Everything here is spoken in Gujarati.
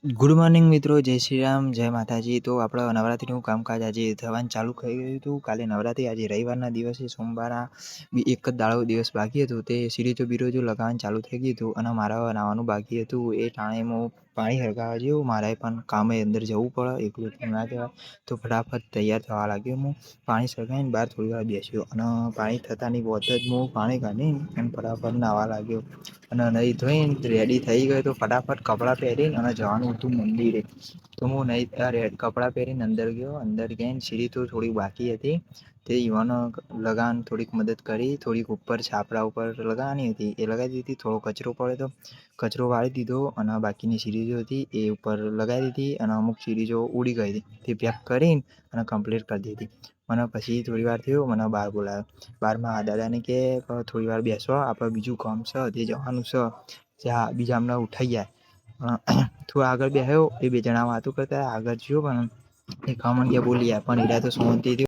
ગુડ મોર્નિંગ મિત્રો, જય શ્રી રામ, જય માતાજી. તો આપણે નવરાત્રિનું કામકાજ આજે થવાનું ચાલુ થઈ ગયું હતું. કાલે નવરાત્રિ, આજે રવિવારના દિવસે સોમવારના એક જ દિવસ બાકી હતું. તે સિરીજો બિરીજો લગાવવાનું ચાલુ થઈ ગયું હતું અને મારે નાવાનું બાકી હતું. એ ટાણે હું પાણી હરગાવા જેવું મારે પણ કામે અંદર જવું પડે, એકલું ના જવાય. તો ફટાફટ તૈયાર થવા લાગ્યો. હું પાણી સળગાવીને બહાર થોડી વાર બેસ્યો અને પાણી થતાની બોત જ હું પાણી કાઢીને અને ફટાફટ નાહવા લાગ્યો અને નહીં ધોઈને રેડી થઈ ગયો. તો ફટાફટ કપડાં પહેરીને અને જવાનું હતું મંદિરે. તો હું નહીં કપડાં પહેરીને અંદર ગયો. અંદર જઈને સીડી તો થોડી બાકી હતી, તે યુવાનો લગાવવાની થોડીક મદદ કરી. થોડીક ઉપર છાપરા ઉપર લગાવવાની હતી, એ લગાવી દીધી. થોડો કચરો પડ્યો તો કચરો વાળી દીધો અને બાકીની સીરીઝો હતી એ ઉપર લગાવી દીધી અને અમુક સીરીઝો ઉડી ગઈ હતી, તે પેક કરીને અને કમ્પ્લીટ કરી દીધી. મને પછી થોડી વાર થયો, મને બહાર બોલાવ્યો. બહારમાં દાદાને કે થોડી વાર બેસો, આપણે બીજું કામ છે તે જવાનું છે, ત્યાં બીજા હમણાં ઉઠાઈ જાય. થોડું આગળ બેસ્યો. એ બે જણા વાતો કરતા આગળ જ્યો પણ એ કામણ કે બોલી પણ એરા તો શાંતિથી